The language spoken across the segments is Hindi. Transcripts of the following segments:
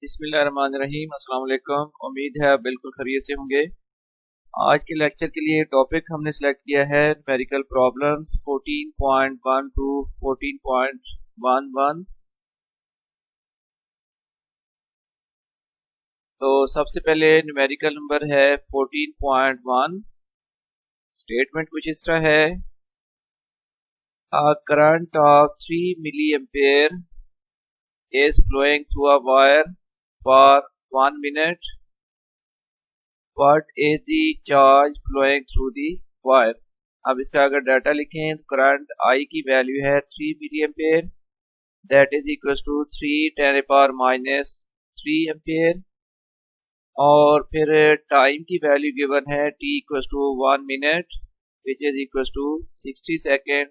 बिस्मिल्लाहिर्रहमानिर्रहीम। अस्सलाम वालेकुम। उम्मीद है आप बिल्कुल खैरियत से होंगे। आज के लेक्चर के लिए टॉपिक हमने सेलेक्ट किया है न्यूमेरिकल प्रॉब्लम्स 14.1 टू 14.11। तो सबसे पहले न्यूमेरिकल नंबर है 14.1। स्टेटमेंट कुछ इस तरह है, a current of 3 milliampere is flowing through a wire for 1 minute. What is the charge flowing through the wire? अब इसका अगर डाटा लिखें तो करंट I की वैल्यू है 3 milli ampere, that is equal to 3 10 power minus 3 ampere. और फिर टाइम की वैल्यू गिवन है t equal to 1 minute which is equal to 60 second.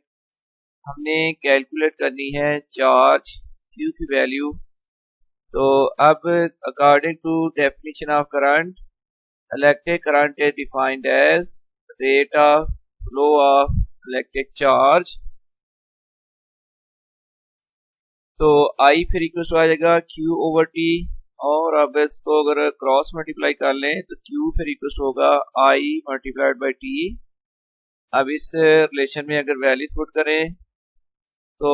हमने कैलकुलेट करनी है चार्ज Q की वैल्यू। तो अब according to definition of current, electric current is defined as rate of flow of electric charge। तो I फिर इक्वल आ जाएगा Q ओवर T, और अब इसको अगर क्रॉस मल्टीप्लाई कर लें तो Q फिर इक्वल होगा I मल्टीप्लाइड बाई T। अब इस रिलेशन में अगर वैल्यूज पुट करें तो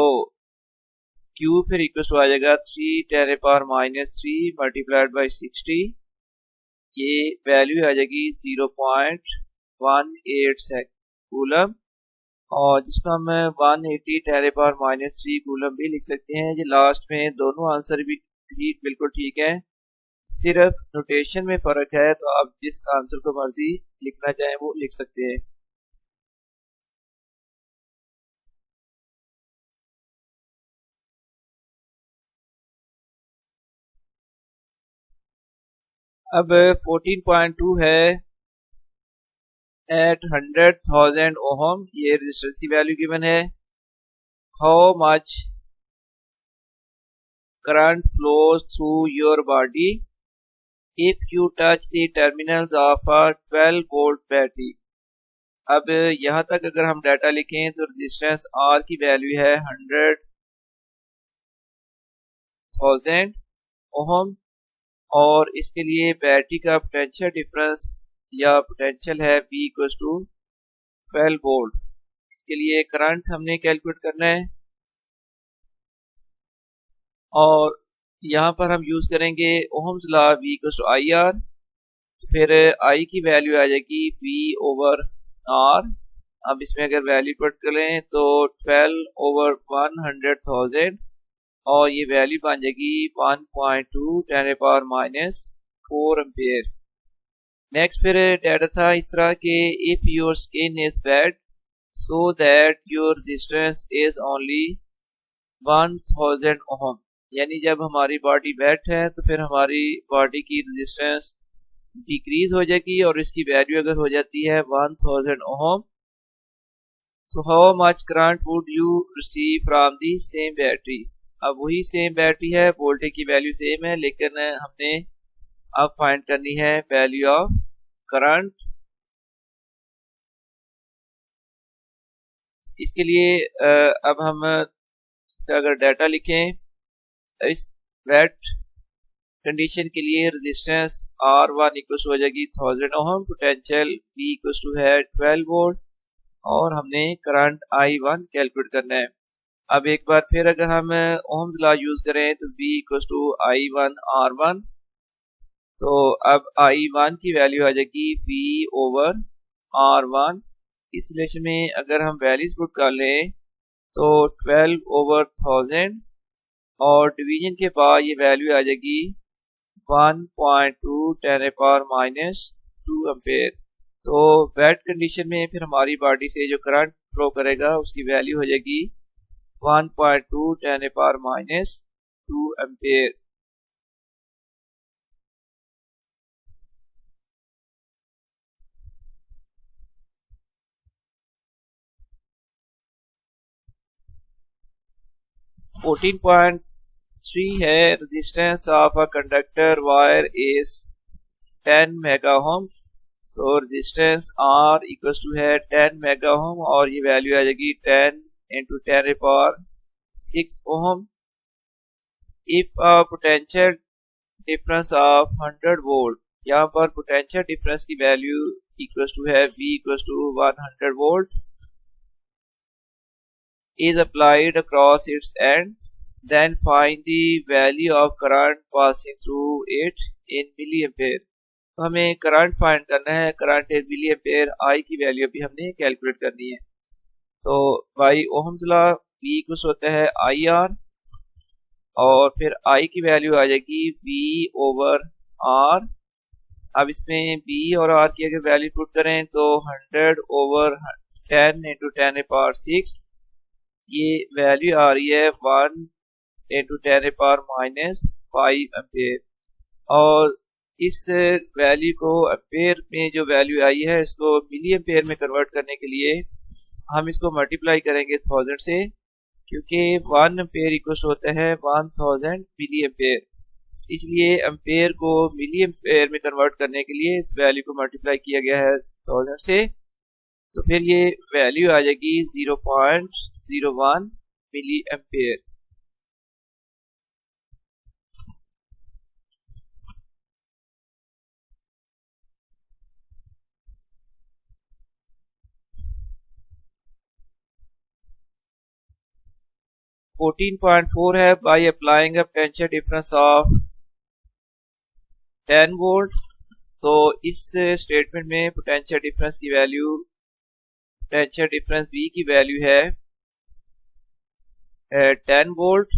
Q फिर इक्वल आ जाएगा 3 10 पावर माइनस 3 मल्टीप्लाइड बाई 60। ये वैल्यू आ जाएगी 0.18 कूलम, और जिसको हम 180 10 पावर माइनस 3 कूलम भी लिख सकते हैं। ये लास्ट में दोनों आंसर भी बिल्कुल ठीक है, सिर्फ नोटेशन में फर्क है। तो आप जिस आंसर को मर्जी लिखना चाहें वो लिख सकते हैं। अब 14.2 है, एट 100,000 ओहम ये रेजिस्टेंस की वैल्यू गिवन है। How much current flows through your body if you touch the terminals of a 12 volt battery. अब यहाँ तक अगर हम डाटा लिखें तो रेजिस्टेंस R की वैल्यू है 100,000 ओहम, और इसके लिए बैटरी का पोटेंशियल डिफरेंस या पोटेंशियल है V इक्वल टू 12 वोल्ट। इसके लिए करंट हमने कैलकुलेट करना है, और यहाँ पर हम यूज करेंगे ohm's law V equal to IR। फिर I की वैल्यू आ जाएगी V ओवर R। अब इसमें अगर वैल्यू पुट करें तो 12 ओवर 100,000, और ये वैल्यू बन जाएगी 1.2 10 पावर माइनस 4 एम्पेयर। नेक्स्ट फिर डाटा था इस तरह के, if your skin is wet so that your resistance is only 1000 ohm. यानी जब हमारी बॉडी वेट है तो फिर हमारी बॉडी की रेजिस्टेंस डिक्रीज हो जाएगी, और इसकी वैल्यू अगर हो जाती है 1000 ohm. So how much current would you receive from the same battery. अब वही सेम बैटरी है, वोल्टेज की वैल्यू सेम है, लेकिन हमने अब फाइंड करनी है वैल्यू ऑफ करंट। इसके लिए अब हम इसका अगर डाटा लिखें, इस वेट कंडीशन के लिए रेजिस्टेंस R1 इक्वल हो जाएगी 1000 ohm, potential V equal to है 12 वोल्ट, और हमने करंट I1 कैलकुलेट करना है। अब एक बार फिर अगर हम ओम्स लॉ यूज करें तो V equal to I1 R1। तो अब I1 की वैल्यू आ जाएगी V ओवर R1। इस रिलेशन में अगर हम वैल्यूज पुट कर लें तो 12 ओवर 1000, और डिवीजन के बाद ये वैल्यू आ जाएगी 1.2 10 पावर माइनस 2 एम्पेयर। तो वेट कंडीशन में फिर हमारी बॉडी से जो करंट फ्लो करेगा उसकी वैल्यू हो जाएगी 1.2 10 power minus 2 ampere. Fourteen point 3 है, resistance of a conductor wire is 10 mega ohm. So resistance R equal to है 10 मेगा ओम, और ये वैल्यू आ जाएगी 10 into 10 power 6 ohm। If a potential difference of 100 volt, यहाँ पर पोटेंशियल डिफरेंस की वैल्यू इक्वल्स टू है V equals to 100 volt is applied across its end, then find the value of current passing through it in milliampere। तो हमें करंट फाइंड करना है, करंट इन मिलीएम्पेयर, आई की वैल्यू भी हमने कैलकुलेट करनी है। तो बाई ओहम्स लॉ V कुछ होता है IR और फिर I की वैल्यू आ जाएगी V ओवर R। अब इसमें B और R की अगर वैल्यू पुट करें तो 100 ओवर 10 इंटू 10 पावर 6, ये वैल्यू आ रही है 1 इंटू 10 पावर माइनस 5 एम्पेयर। और इस वैल्यू को एम्पेयर में जो वैल्यू आई है इसको मिली एम्पेयर में कन्वर्ट करने के लिए हम इसको मल्टीप्लाई करेंगे 1000 से, क्योंकि 1 एम्पेयर इक्वल होता है 1000 मिली एम्पेयर, इसलिए एम्पेयर को मिली एम्पेयर में कन्वर्ट करने के लिए इस वैल्यू को मल्टीप्लाई किया गया है 1000 से। तो फिर ये वैल्यू आ जाएगी 0.01 मिली एम्पेयर। (14.4) है by applying a potential difference of 10 volt. तो इस स्टेटमेंट में पोटेंशियल डिफरेंस की वैल्यू, पोटेंशियल डिफरेंस V की वैल्यू है 10 volt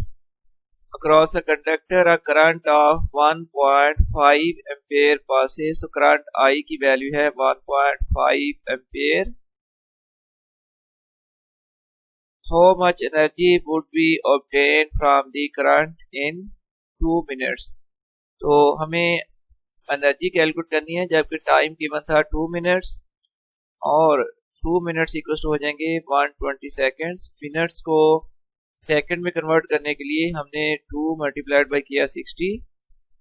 across a conductor, a current of 1.5 ampere passes. So current I की वैल्यू है 1.5 ampere. How much energy would be obtained from the current in 2 minutes? तो हमें एनर्जी कैलकुलेट करनी है जबकि टाइम गिवन था 2 मिनट्स और 2 मिनट्स इक्वल हो जाएंगे 120 सेकेंड्स। मिनट्स को सेकंड में कन्वर्ट करने के लिए हमने 2 मल्टीप्लाइड बाई किया 60,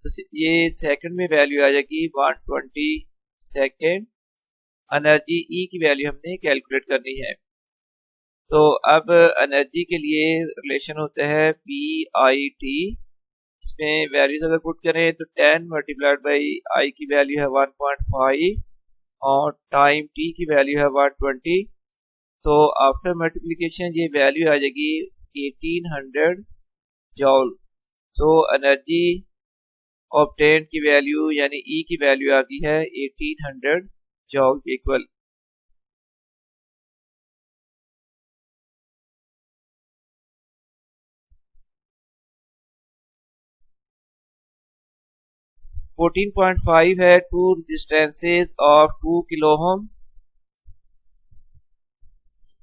तो ये सेकंड में वैल्यू आ जाएगी 120 सेकेंड। एनर्जी E की वैल्यू हमने कैलकुलेट करनी है। तो अब एनर्जी के लिए रिलेशन होता है PIT, इसमें वैल्यूज अगर पुट करें तो 10 मल्टीप्लाइड बाई I की वैल्यू है 1.5 और टाइम T की वैल्यू है 120। तो आफ्टर मल्टीप्लिकेशन ये वैल्यू आ जाएगी 1800 जॉल। तो एनर्जी ऑब्टेन की वैल्यू यानी E की वैल्यू आ गई है 1800 जॉल इक्वल। (14.5) है two resistances of 2 kilo ohm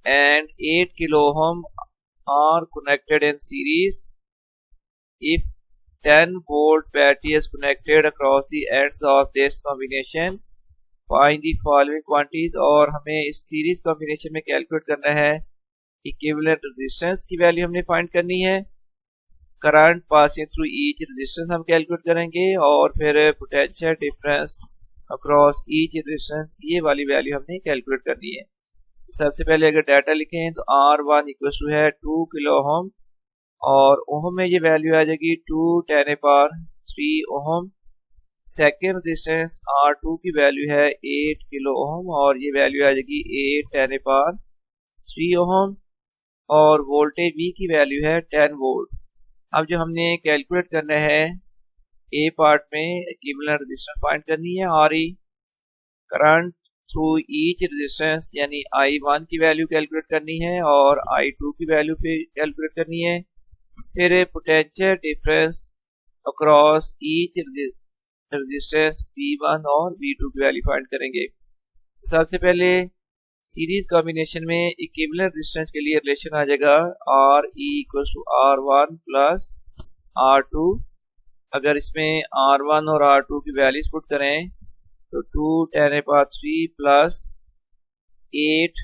and 8 kilo ohm are connected in series. If 10 volt battery is connected across the ends of this combination, find the following quantities। और हमें इस सीरीज कॉम्बिनेशन में कैलकुलेट करना है इक्विवेलेंट रेजिस्टेंस की वैल्यू हमने फाइंड करनी है, current passing through each resistance हम कैलकुलेट करेंगे और फिर potential difference across each resistance, ये वाली वैल्यू हमने कैलकुलेट करनी है। सबसे पहले अगर डाटा लिखें तो R1 इक्वल टू है 2 किलो ओम और ओम में ये वैल्यू आ जाएगी 2 10 पावर 3 ओम। सेकेंड रेजिस्टेंस R2 की वैल्यू है 8 किलो ओम और ये वैल्यू आ जाएगी 8 10 पावर 3 ओम और वोल्टेज V की वैल्यू है 10 वोल्ट। अब जो हमने कैलकुलेट करना है ए पार्ट में इक्विवेलेंट रेजिस्टेंस फाइंड करनी है RE, current through each resistance यानी I1 की वैल्यू कैलकुलेट करनी है और I2 की वैल्यू फिर कैलकुलेट करनी है, फिर potential difference across each resistance V1 और V2 की वैल्यू फाइंड करेंगे। सबसे पहले सीरीज कॉम्बिनेशन में इक्विवेलेंट रेजिस्टेंस के लिए रिलेशन आ जाएगा RE equals to R1 plus R2। अगर इसमें R1 और R2 की वैल्यूज पुट करें तो 2 10 पावर 3 प्लस 8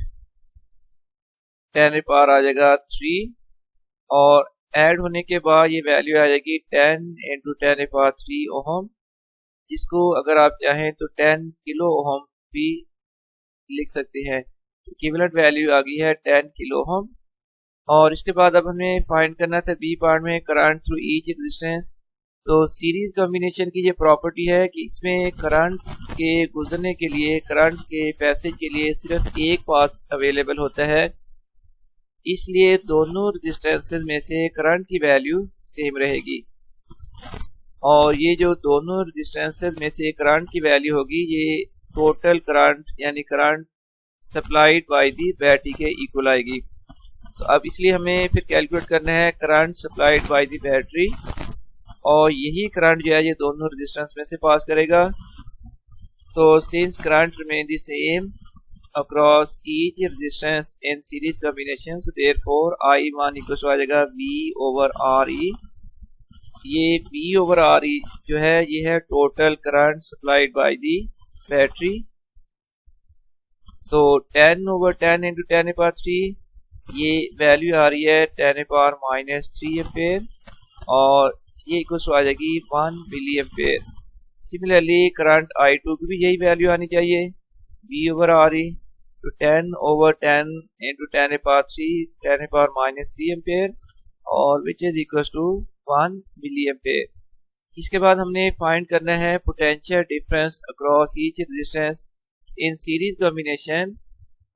10 पावर आ जाएगा 3 और ऐड होने के बाद ये वैल्यू आ जाएगी 10 इंटू 10 पावर 3 ओम, जिसको अगर आप चाहें तो 10 किलो ओम भी लिख सकते हैं। तो इक्विवेलेंट वैल्यू आ गई है 10 किलो ओम। और इसके बाद अब हमें फाइंड करना था बी पार्ट में करंट थ्रू ईच रेजिस्टेंस। तो सीरीज कॉम्बिनेशन की ये प्रॉपर्टी है कि इसमें करंट के गुजरने के लिए, करंट के पैसेज के लिए सिर्फ एक पाथ अवेलेबल होता है, इसलिए दोनों रेजिस्टेंसेस में से करंट की वैल्यू सेम रहेगी। और ये जो दोनों रेजिस्टेंसेस में से करंट की वैल्यू होगी, ये टोटल करंट यानी current supplied by the battery के इक्वल आएगी। तो अब इसलिए हमें फिर कैलकुलेट करना है current supplied by the battery, और यही करंट जो है ये दोनों रेजिस्टेंस में से पास करेगा। तो since current remain the same across each resistance in series combination, so therefore I1 equal to आ जाएगा V ओवर RE। ये V ओवर RE जो है ये है total current supplied by the battery. तो 10 ओवर 10 इंटू 10⁻³ ये वैल्यू आ रही है 10⁻³ एम्पेयर, और ये इक्वल टू आ जाएगी 1 मिली एम्पेयर। सिमिलरली करंट I2 की भी यही वैल्यू आनी चाहिए, V ओवर RE तो 10 ओवर 10 इंटू 10⁻³ 10⁻³ एम्पेयर, और which is equal to 1 milli ampere. इसके बाद हमने फाइंड करना है potential difference across each resistance in series combination.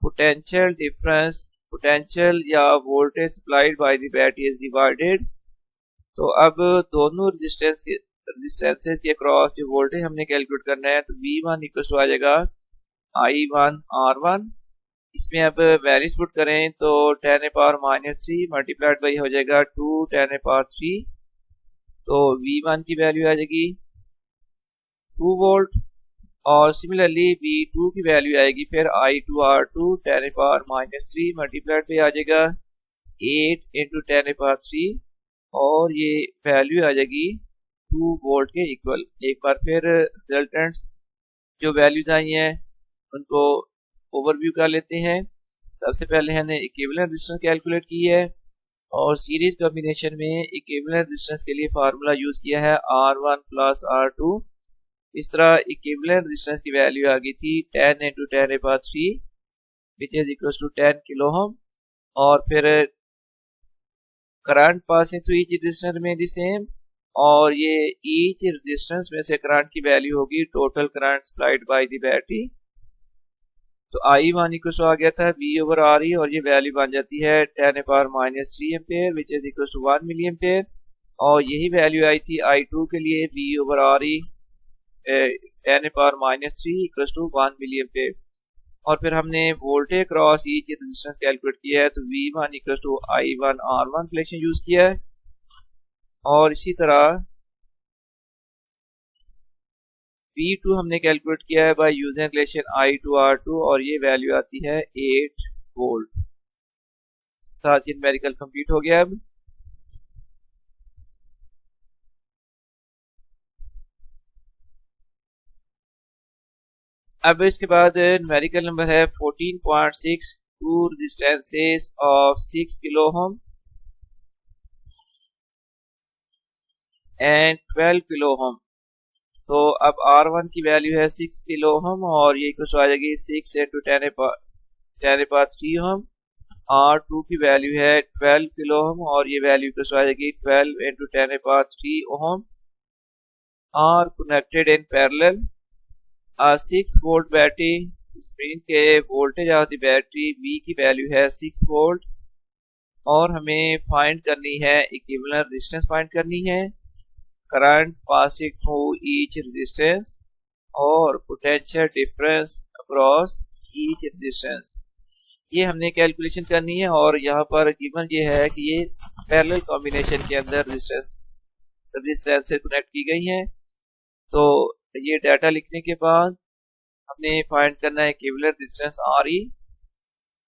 Potential difference, potential या voltage supplied by the battery is divided. तो अब दोनों रेजिस्टेंसेस के अक्रॉस जो वोल्टेज हमने कैलकुलेट करना है, तो V1 इक्वल टू आ जाएगा I1 R1। इसमें अब वैल्यूज पुट करें तो 10⁻³ मल्टीप्लाइड बाई हो जाएगा 2 10⁻³, तो V1 की वैल्यू आ जाएगी 2 वोल्ट, और सिमिलरली V2 की वैल्यू आएगी फिर I2 R2 10⁻³ मल्टीप्लाइड बाई आ जाएगा 8 इंटू 10⁻³, और ये वैल्यू आ जाएगी 2 वोल्ट के इक्वल। एक बार फिर रिजल्टेंट्स जो वैल्यूज आई हैं उनको ओवरव्यू कर लेते हैं। सबसे पहले हमने इक्विवेलेंट रेजिस्टेंस कैलकुलेट की है, और सीरीज कॉम्बिनेशन में इक्विवेलेंट रेजिस्टेंस के लिए फार्मूला यूज किया है R1 प्लस R2। इस तरह इक्विवेलेंट रेजिस्टेंस की वैल्यू आ गई थी 10 into 10⁻³ which is equal to 10 kilo ohm, और फिर current passing through each resistance में द सेम, और ये ईच रेजिस्टेंस में से करंट की वैल्यू होगी total current supplied by the battery. तो I1 इक्वल टू आ गया था V ओवर RE, और ये वैल्यू बन जाती है 10⁻³ ampere which is equal to 1 milli ampere, और यही वैल्यू आई थी I2 के लिए V over RE 10⁻³ equal to 1 milli ampere. और फिर हमने voltage cross each resistance calculate किया है, तो V1 equal to I1 R1 relation use किया है, और इसी तरह V2 हमने कैलकुलेट किया है by using relation I2 R2, और ये वैल्यू आती है 8 वोल्ट। साथ ही न्यूमेरिकल कंप्लीट हो गया। अब इसके बाद न्यूमेरिकल नंबर है 14.6 two resistances of 6 kilo ohm and 12 kilo ohm. तो अब R1 की वैल्यू है 6 किलो ओम, और ये इक्वल टू आ जाएगी 6 इंटू 10⁻³ ओम। R2 की वैल्यू है 12 किलो ओम, और ये वैल्यू इक्वल टू आ जाएगी 12 into 10⁻³ ohm. Are connected in parallel. 6 volt battery, screen के voltage of the battery V की वैल्यू है 6 वोल्ट, और हमें फाइंड करनी है इक्विवेलेंट रेजिस्टेंस फाइंड करनी है, current passing through each resistance, और potential difference across each resistance. ये हमने कैलकुलेशन करनी है, और यहाँ पर गिवन ये है कि ये पैरेलल कॉम्बिनेशन के अंदर रेजिस्टेंस से कनेक्ट की गई हैं। तो ये डाटा लिखने के बाद हमने फाइंड करना है equivalent resistance RE,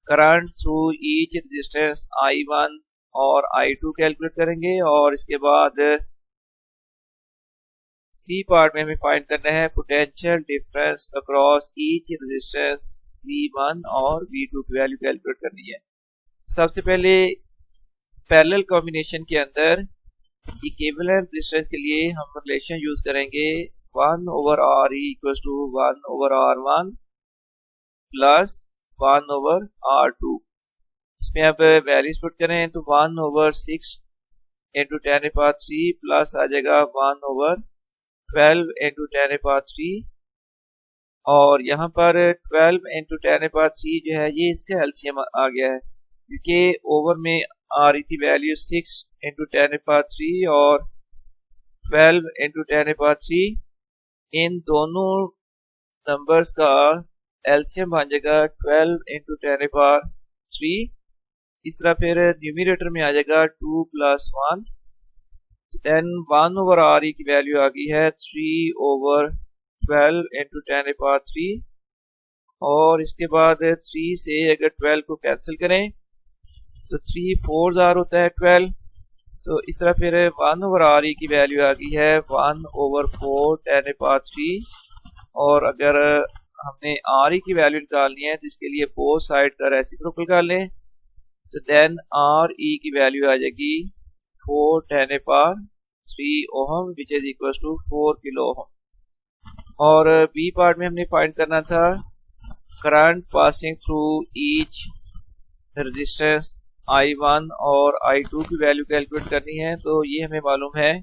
current through each resistance I1 और I2 कैलकुलेट करेंगे, और इसके बाद सी पार्ट में हमें फाइंड करना है potential difference across each resistance V1 और V2 की वैल्यू कैलकुलेट करनी है। सबसे पहले पैरेलल कॉम्बिनेशन के अंदर इक्विवेलेंट रेजिस्टेंस के लिए हम रिलेशन यूज करेंगे 1 over RE equal to 1 over R1 plus 1 over R2। इसमें अब वैल्यूज पुट करें तो 1 ओवर 6 इंटू 10⁻³ प्लस आ जाएगा 1/12 इंटू 10⁻³ और यहाँ पर 12 इंटू 10⁻³ जो है ये इसका एलसीएम आ गया है क्योंकि ओवर में आ रही थी वैल्यू 6 इंटू 10⁻³ और 12 इंटू 10⁻³ इन दोनों नंबर्स का एलसीएम बन जाएगा 12 इंटू 10⁻³ इस तरह फिर न्यूमरेटर में आ जाएगा 2 + 1 देन 1/r की वैल्यू आ गई है 3/12 इंटू 10⁻³ और इसके बाद 3 से अगर 12 को कैंसिल करें तो 3 4 जार होता है 12 तो इस तरह फिर 1/r की वैल्यू आ गई है 1/4 10⁻³ और अगर हमने r की वैल्यू निकालनी है तो इसके लिए बोथ साइड का रेसिप्रोकल कर लें तो देन re की वैल्यू आ जाएगी 4 10⁻³ ohm which is equal to 4 kilo ohm और बी पार्ट में हमने फाइंड करना था current passing through each resistance I1 और I2 की वैल्यू कैलकुलेट करनी है तो ये हमें मालूम है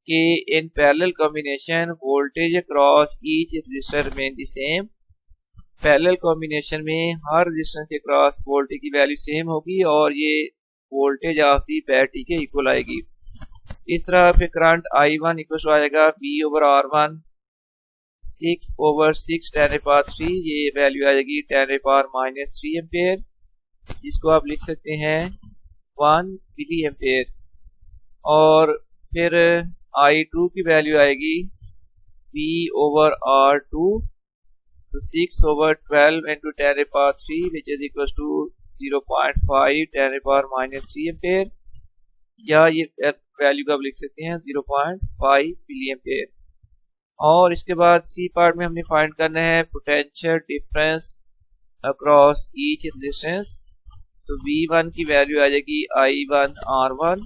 कि in parallel combination voltage across each resistor remain the same parallel combination में हर रेजिस्टेंस के क्रॉस वोल्टेज की वैल्यू सेम होगी और ये वोल्टेज ऑफ दी बैटरी के इक्वल आएगी इस तरह फिर करंट I1 इक्वल आ जाएगा V/R1 6/6 10⁻³ ये वैल्यू आ जाएगी 10⁻³ एम्पेयर जिसको आप लिख सकते हैं 1 मिली एम्पेयर और फिर I2 की वैल्यू आएगी V/R2 तो 6/12 into 10⁻³ which is equal to 0.5 10⁻³ ampere या ये वैल्यू का आप लिख सकते हैं 0.5 मिली एम्पेयर और इसके बाद सी पार्ट में हमने फाइंड करना है potential difference across each resistance तो V1 की वैल्यू आ जाएगी I1R1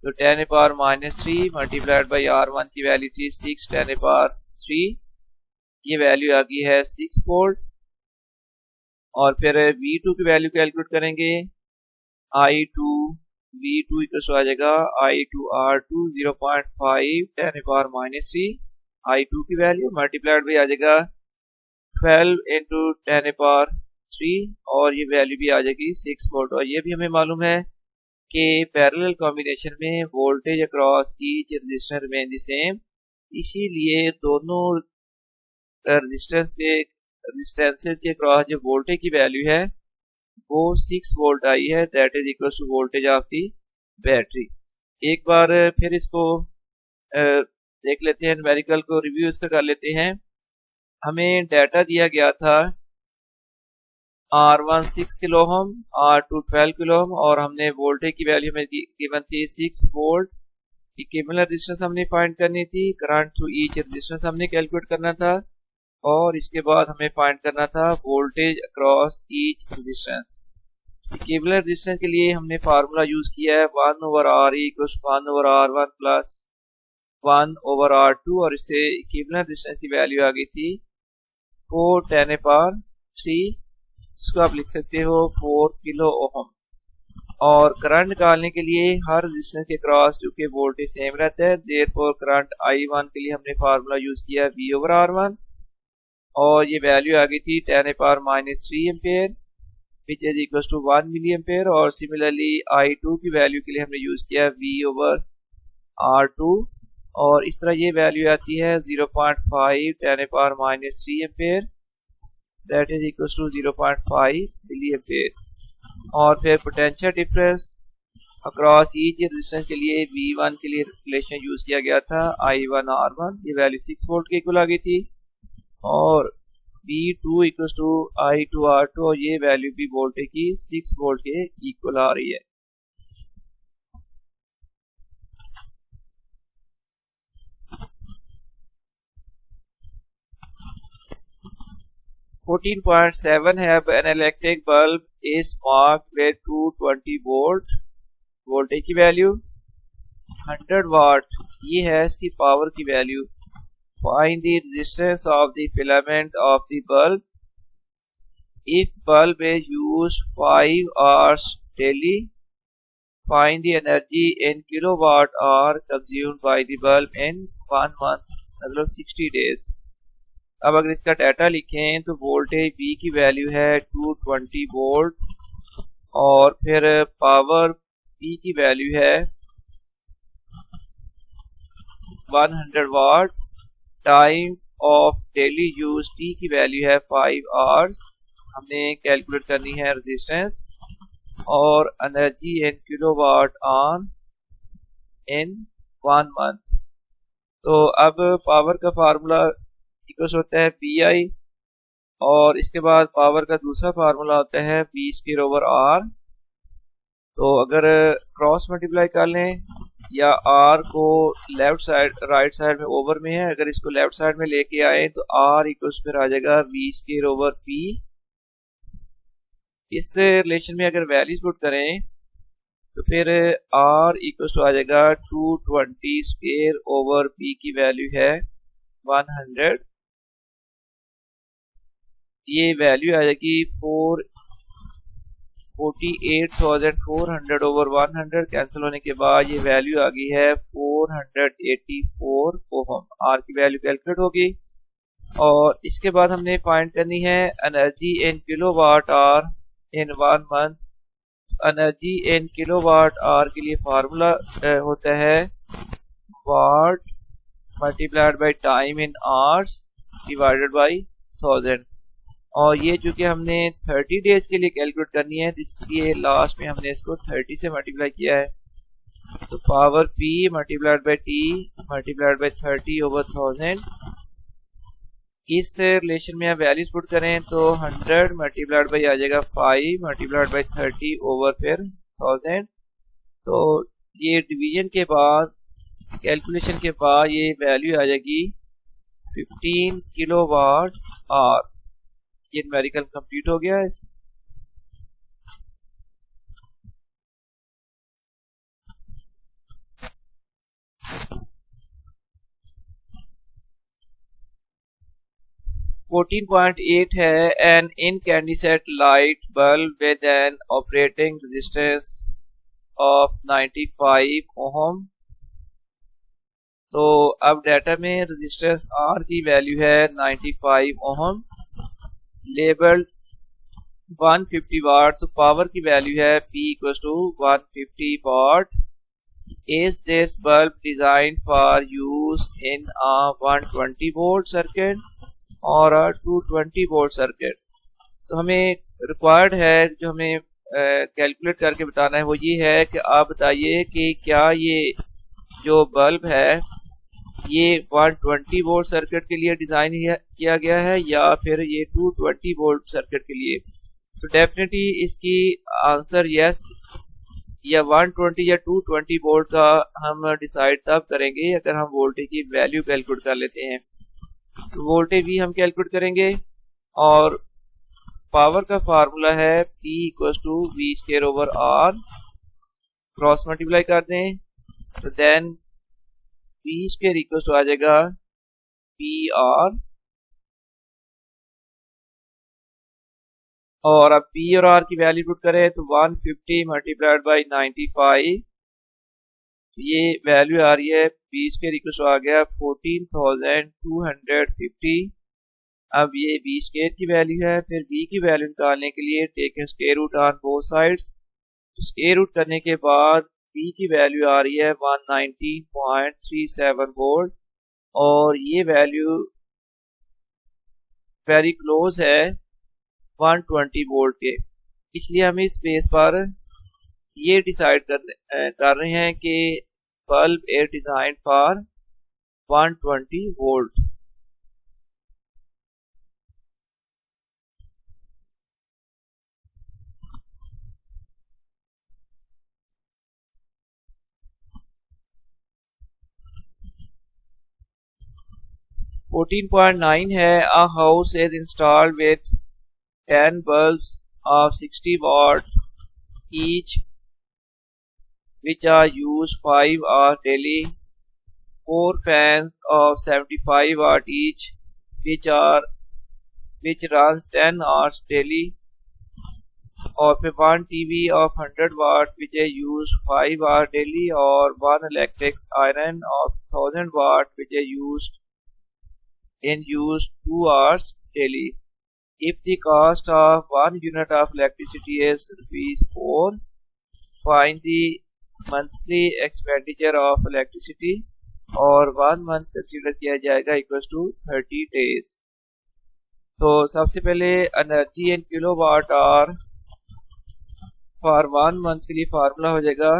तो 10⁻³ मल्टीप्लाइड बाई R1 की वैल्यू थी 6 10⁻³ ये वैल्यू आ गई है 6 वोल्ट और फिर V2 की वैल्यू कैलकुलेट करेंगे I2 V2 इक्वल आ जाएगा I2R2 0.5 10⁻³ I2 की वैल्यू मल्टीप्लाइड बाई आ जाएगा 12 इंटू 10⁻³ और ये वैल्यू भी आ जाएगी 6 वोल्ट और ये भी हमें मालूम है कि पैरेलल कॉम्बिनेशन में voltage across each resistance remain the same इसीलिए दोनों रेजिस्टेंसेस के अक्रॉस जो वोल्टेज की वैल्यू है वो 6 वोल्ट आई है that is equal to voltage of the battery एक बार फिर इसको देख लेते हैं न्यूमेरिकल को रिव्यू इसका कर लेते हैं हमें डाटा दिया गया था R1 6 किलो ओम R2 12 किलो ओम और हमने वोल्टेज की वैल्यू में गिवन थी 6 वोल्ट इक्विवेलेंट रेजिस्टेंस हमने फाइंड करनी थी करंट थ्रू ईच रेजिस्टेंस हमने कैलकुलेट करना था और इसके बाद हमें फाइंड करना था voltage across each resistance equivalent resistance के लिए हमने फार्मूला यूज किया है 1/R equals 1/R1 plus 1/R2 और इससे इक्विवेलेंट रेजिस्टेंस की वैल्यू आ गई थी 4 10⁻³ इसको आप लिख सकते हो 4 किलो ओम और करंट निकालने के लिए हर रेजिस्टेंस के क्रॉस जो कि वोल्टेज सेम रहता है देयरफॉर करंट I1 के लिए हमने फार्मूला यूज किया V/R1 और ये वैल्यू आ गई थी 10⁻³ ampere which is equal to 1 milli ampere और सिमिलरली I2 की वैल्यू के लिए हमने यूज किया V/R2 और इस तरह ये वैल्यू आती है 0.5 10⁻³ ampere that is equal to 0.5 milli ampere और फिर potential difference across each resistance के लिए V1 के लिए रिलेशन यूज किया गया था I1R1 ये वैल्यू 6 वोल्ट के इक्वल आ गई थी और V2 इक्वल टू I2R2 और ये वैल्यू भी वोल्टेज की 6 वोल्ट के इक्वल आ रही है 14.7 have an electric bulb is marked with 220 volt voltage की वैल्यू 100 वाट ये है इसकी पावर की value find the resistance of the filament of the bulb if bulb is used 5 hours daily find the energy in kilowatt hour consumed by the bulb in 1 month, मतलब 60 days। अब अगर इसका डाटा लिखें तो वोल्टेज V की वैल्यू है 220 वोल्ट और फिर पावर P की वैल्यू है 100 watt, time of daily use T की वैल्यू है 5 आवर्स, हमने कैलकुलेट करनी है रेजिस्टेंस, और energy in kilowatt on in 1 month. तो अब पावर का फार्मूला इक्वल होता है PI और इसके बाद पावर का दूसरा फार्मूला होता है V²/R। तो अगर क्रॉस मल्टीप्लाई कर लें या R को लेफ्ट साइड राइट साइड में ओवर में है, अगर इसको लेफ्ट साइड में लेके आए तो R इक्वल फिर आ जाएगा V²/P। इस रिलेशन में अगर वैल्यूज पुट करें तो फिर R इक्वल आ जाएगा 220² P की वैल्यू है 100, ये वैल्यू आ जाएगी 48,400/100, कैंसिल होने के बाद ये वैल्यू आ गई है 484 ओहम। R की वैल्यू कैलकुलेट होगी और इसके बाद हमने फाइंड करनी है energy in kilowatt hour in 1 month. Energy in kilowatt hour के लिए फार्मूला होता है watt multiplied by time in hours divided by 1000, और ये चूंकि हमने 30 डेज के लिए कैलकुलेट करनी है तो इसलिए लास्ट में हमने इसको 30 से मल्टीप्लाई किया है। तो power P multiplied by T multiplied by 30/1000। इस रिलेशन में आप वैल्यूज पुट करें तो 100 मल्टीप्लाइड बाय आ जाएगा 5 मल्टीप्लाइड बाय 30/1000। तो ये डिवीजन के बाद कैलकुलेशन के बाद ये वैल्यू आ जाएगी 15 किलोवाट आवर। ये न्यूमेरिकल कंप्लीट हो गया है। 14.8 है an incandescent light bulb with an operating resistance of 95 ohm। तो अब डाटा में रेजिस्टेंस R की वैल्यू है 95 ओहम, लेबल्ड 150 वाट। तो पावर की वैल्यू है P = 150 watt. Is this bulb designed for use in a 120 volt circuit और 220 वोल्ट सर्किट? तो हमें रिक्वायर्ड है, जो हमें कैलकुलेट करके बताना है वो ये है कि आप बताइए कि क्या ये जो बल्ब है ये 120 वोल्ट सर्किट के लिए डिज़ाइन किया गया है या फिर ये 220 वोल्ट सर्किट के लिए। तो डेफिनेटली इसकी आंसर यस या 120 या 220 वोल्ट का हम डिसाइड तब करेंगे अगर हम वोल्टेज की वैल्यू कैलकुलेट कर लेते हैं। तो वोल्टेज भी हम कैलकुलेट करेंगे और पावर का फार्मूला है P = V²/R। क्रॉस मल्टीप्लाई कर दें तो देन V² आ जाएगा PR, और अब P और R की वैल्यू पुट करें तो 150 मल्टीप्लाइड बाय 95, ये वैल्यू आ रही है V² आ गया 14,250। अब ये V² की वैल्यू है। फिर V की वैल्यू निकालने के लिए take square root on both sides. Square root करने के बाद V की वैल्यू आ रही है 119.37 वोल्ट और ये वैल्यू वेरी क्लोज है 120 वोल्ट के। इसलिए हम इस बेस पर ये डिसाइड कर रहे हैं कि bulb is design for 120 volt. (14.9) है a house is installed with 10 bulbs of 60 watt each which are used 5 hours daily, 4 fans of 75 watt each which runs 10 hours daily, और फिर 1 TV of 100 watt which is used 5 hours daily और 1 electric iron of 1000 watt which is used 2 hours daily. If the cost of 1 unit of electricity is ₹4, find the monthly expenditure of electricity और 1 month कंसीडर किया जाएगा इक्वल टू 30 days. तो सबसे पहले energy in kilowatt hour for 1 month के लिए फार्मूला हो जाएगा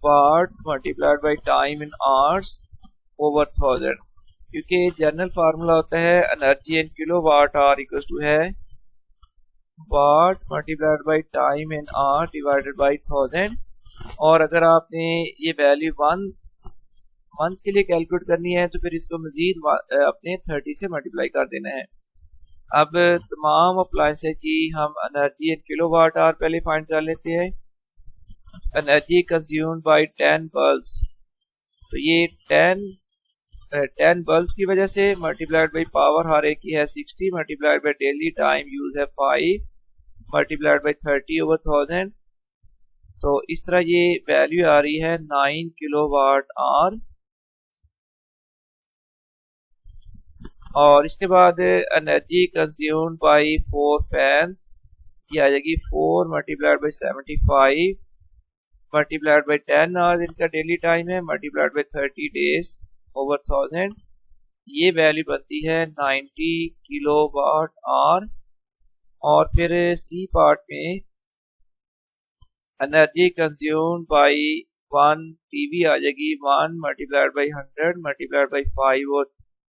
watt multiplied by time in hours over 1000, क्योंकि जनरल फार्मूला होता है energy in kilowatt hour equal to है watt multiplied by time in hour divided by 1000. और अगर आपने ये वैल्यू 1 मंथ के लिए कैलकुलेट करनी है तो फिर इसको मजीद अपने 30 से मल्टीप्लाई कर देना है. अब तमाम अप्लायंसेस की हम एनर्जी इन किलोवाट आवर पहले फाइंड कर लेते हैं. एनर्जी कंज्यूम्ड बाय 10 बल्ब्स, तो ये 10 बल्ब्स की वजह से मल्टीप्लाइड बाई पावर हर एक की है 60 multiplied by daily time use है 5 मल्टीप्लाइड बाई 30 ओवर 1000. तो इस तरह ये वैल्यू आ रही है 9 किलोवाट आवर. और इसके बाद एनर्जी कंज्यूम्ड बाय 4 फैंस की आ जाएगी 4 multiplied by 75 multiplied by 10 hours इनका डेली टाइम है मल्टीप्लाइड बाई 30 डेज ओवर 1000. ये वैल्यू बनती है 90 किलोवाट आवर. और फिर सी पार्ट में एनर्जी कंज्यूम्ड बाय 1 टीवी आ जाएगी 1 मल्टीप्लाइड बाई 100 मल्टीप्लाइड बाई 5 और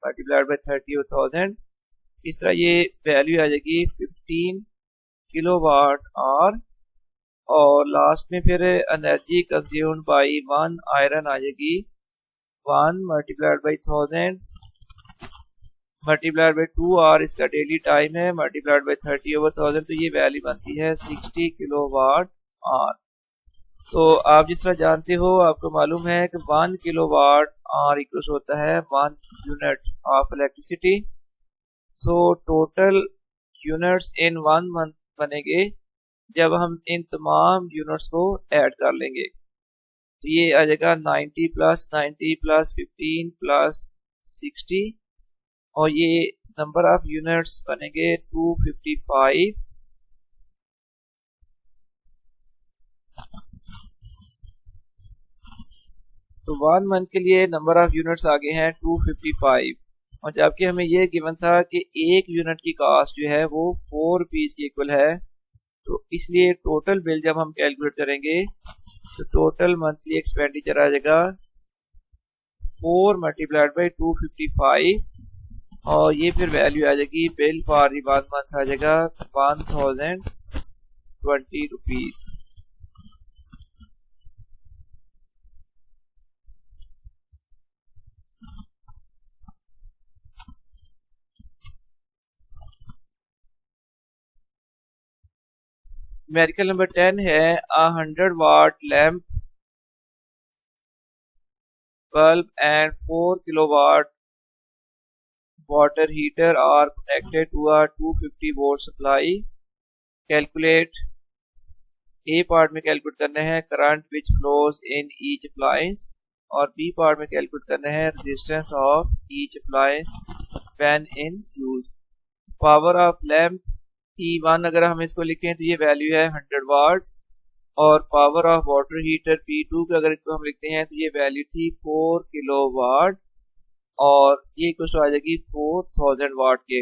मल्टीप्लाइड बाई 30 और 1000. इस तरह ये वैल्यू आ जाएगी 15 किलोवाट आवर. और लास्ट में फिर एनर्जी कंज्यूम्ड बाय 1 आयरन आ जाएगी 1 multiplied by 1000 multiplied by 2 hour इसका डेली टाइम है मल्टीप्लाइड बाई 30 ओवर 1000. तो ये वैल्यू बनती है 60 किलोवाट आवर. तो आप जिस तरह जानते हो, आपको मालूम है कि 1 किलोवाट आवर इक्वल होता है 1 unit of electricity. So total units in 1 month बनेंगे जब हम इन तमाम यूनिट्स को ऐड कर लेंगे. तो ये आ जाएगा 90 प्लस 90 प्लस 15 प्लस 60 और ये नंबर ऑफ यूनिट्स बनेंगे 255. तो 1 मंथ के लिए नंबर ऑफ यूनिट्स आगे हैं 255. और जबकि हमें यह गिवन था कि 1 यूनिट की कॉस्ट जो है वो 4 रुपीज के इक्वल है. तो इसलिए टोटल बिल जब हम कैलकुलेट करेंगे तो टोटल मंथली एक्सपेंडिचर आ जाएगा 4 मल्टीप्लाइड बाई 255 और ये फिर वैल्यू आ जाएगी बिल फॉर द 1 मंथ आ जाएगा 1020 रुपीज. न्यूमेरिकल नंबर 10 है 100 watt lamp bulb and 4 kilowatt water heater are connected to a 250 volt supply. Calculate. A part में कैलकुलेट करना है current which flows in each appliance और बी पार्ट में कैलकुलेट करना है resistance of each appliance when in use. Power of lamp P1 अगर हम इसको लिखें तो ये वैल्यू है 100 वाट और power of water heater P2 का अगर इसको हम लिखते हैं तो ये वैल्यू थी 4 किलोवाट और ये कुछ आ जाएगी 4000 वाट के.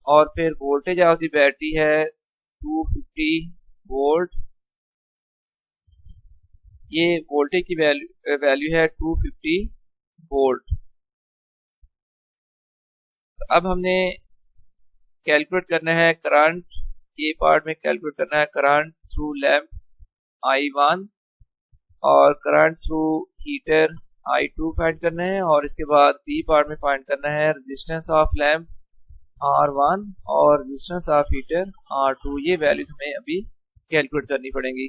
और फिर वोल्टेज ऑफ द बैटरी है 250 वोल्ट. ये वोल्टेज की वैल्यू है 250 वोल्ट. तो अब हमने कैलकुलेट करना है करंट. ये पार्ट में कैलकुलेट करना है करंट थ्रू लैम्प I1 और current through heater I2 find करना है और इसके बाद बी पार्ट में फाइंड करना है रेजिस्टेंस ऑफ लैम्प R1 और रेजिस्टेंस ऑफ हीटर R2. ये वैल्यूज हमें अभी कैलकुलेट करनी पड़ेंगी.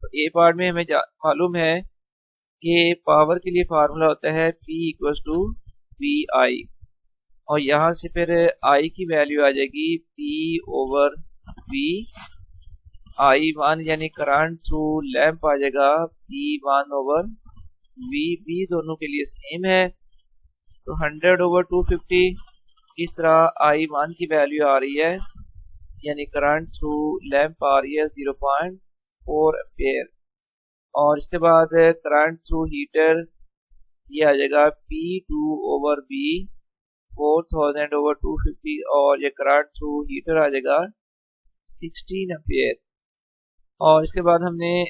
तो ए पार्ट में हमें मालूम है कि पावर के लिए फार्मूला होता है P इक्वल टू VI और यहाँ से फिर I की वैल्यू आ जाएगी P ओवर V I1 यानी करंट थ्रू लैंप आ जाएगा P1 ओवर V दोनों के लिए सेम है, तो 100 ओवर 250। इस तरह I1 की वैल्यू आ रही है यानी करंट थ्रू लैंप आ रही है 0.4 एम्पेयर। और इसके बाद करंट थ्रू हीटर ये आ जाएगा P2 ओवर B 4000 ओवर 250 और ये करंट थ्रू हीटर आ जाएगा 16 एम्पेयर। और इसके बाद हमने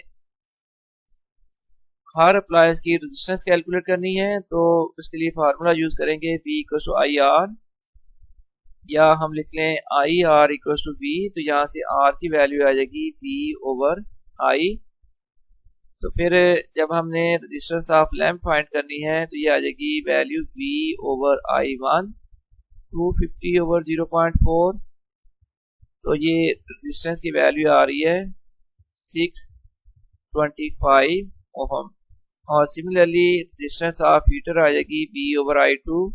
हर अप्लायंस की रेजिस्टेंस कैलकुलेट करनी है, तो उसके लिए फार्मूला यूज करेंगे P equal to I R, या हम लिख लें I R equal to B. तो यहाँ से आर की वैल्यू आ जाएगी P ओवर आई। तो फिर जब हमने रेजिस्टेंस ऑफ लैंप फाइंड करनी है तो ये आ जाएगी value V over I1 250 over 0.4। तो ये रेजिस्टेंस की वैल्यू आ रही है 625 ओहम। और सिमिलरली रेजिस्टेंस ऑफ हीटर आ जाएगी B ओवर I2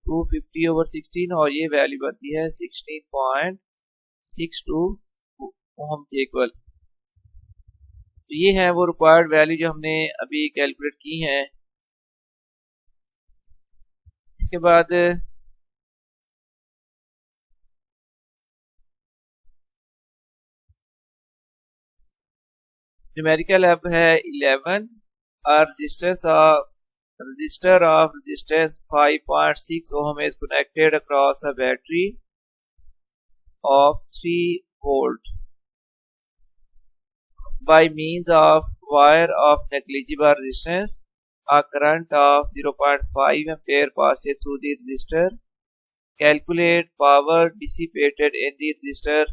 250 ओवर 16 और ये वैल्यू बनती है 16.62 ओहम के इक्वल। तो ये है वो रिक्वायर्ड वैल्यू जो हमने अभी कैलकुलेट की है। इसके बाद न्यूमेरिकल अब है 11। Register of resistance 5.6 ohm is connected across a battery of 3 volt by means of wire of negligible resistance. A current of 0.5 ampere passes through the resistor. Calculate power dissipated in the resistor,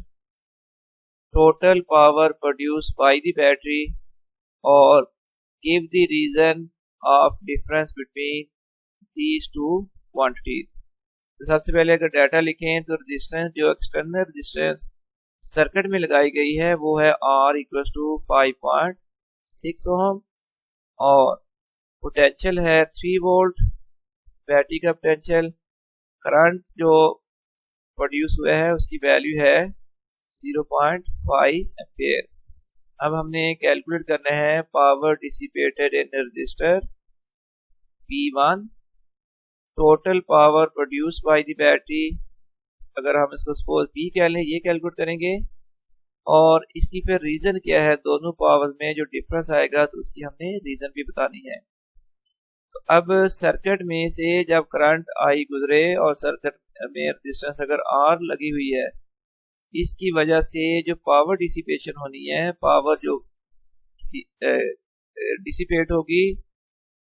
total power produced by the battery, or give the reason of difference between these two quantities. तो सबसे पहले अगर डाटा लिखें तो रेजिस्टेंस जो एक्सटर्नल रेजिस्टेंस सर्किट में लगाई गई है वो है R इक्वल टू 5.6 ओम और पोटेंशियल है 3 वोल्ट बैटरी का पोटेंशियल। करंट जो प्रोड्यूस हुआ है उसकी वैल्यू है 0.5 एम्पेयर। अब हमने कैलकुलेट करना है power dissipated in register P1, total power produce by the battery, अगर हम इसको सपोज P कह लें, ये कैलकुलेट करेंगे। और इसकी फिर रीजन क्या है, दोनों पावर्स में जो डिफरेंस आएगा तो उसकी हमने रीजन भी बतानी है। तो अब सर्किट में से जब करंट आई गुजरे और सर्किट में रेजिस्टेंस अगर R लगी हुई है, इसकी वजह से जो पावर डिसिपेशन होनी है, पावर जो डिसिपेट होगी,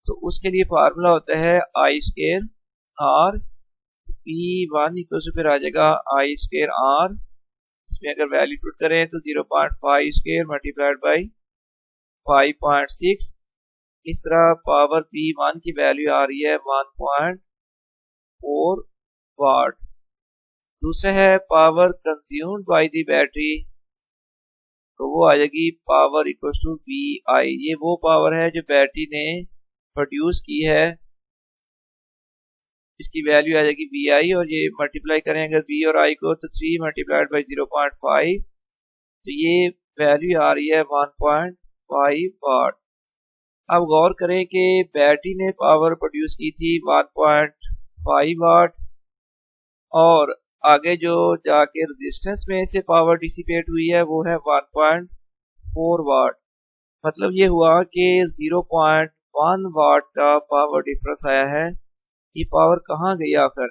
तो उसके लिए फार्मूला होता है I square R. P1 equal to फिर आ जाएगा आई स्क्वायर आर। इसमें अगर वैल्यू पुट करें तो 0.5 स्क्वायर मल्टीप्लाइड बाई 5.6। इस तरह पावर P1 की वैल्यू आ रही है 1.4 वाट। दूसरा है power consumed by the battery, तो वो आ जाएगी पावर इक्वल टू VI। ये वो पावर है जो बैटरी ने प्रोड्यूस की है, इसकी वैल्यू आ जाएगी VI। और ये मल्टीप्लाई करें अगर V और I को तो 3 मल्टीप्लाइड बाई 0.5, तो ये वैल्यू आ रही है 1.5 वाट। अब गौर करें कि बैटरी ने पावर प्रोड्यूस की थी 1.5 वाट और आगे जो जाके रेजिस्टेंस में से पावर डिसिपेट हुई है वो है 1.4 वाट। मतलब ये हुआ कि 0.1 वाट का पावर डिफरेंस आया है। ये पावर कहाँ गई आकर?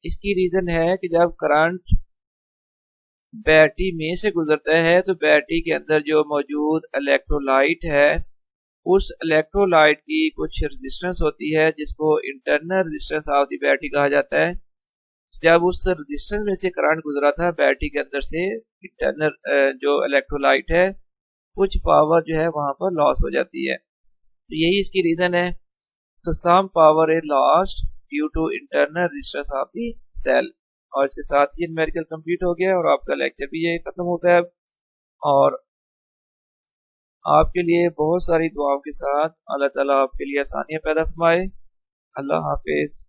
इसकी रीजन है कि जब करंट बैटरी में से गुजरता है तो बैटरी के अंदर जो मौजूद इलेक्ट्रोलाइट है, उस इलेक्ट्रोलाइट की कुछ रेजिस्टेंस होती है जिसको internal resistance of the battery कहा जाता है। जब उस रेजिस्टेंस में से करंट गुजरा था बैटरी के अंदर से, इंटरनल जो इलेक्ट्रोलाइट है, कुछ पावर जो है वहां पर लॉस हो जाती है। तो यही इसकी रीजन है। तो some power is lost due to internal resistance of the cell. और इसके साथ ही न्यूमेरिकल कंप्लीट हो गया और आपका लेक्चर भी ये खत्म होता है। और आपके लिए बहुत सारी दुआओं के साथ अल्लाह ताला आपके लिए आसानियां पैदा फरमाए। अल्लाह हाफिज।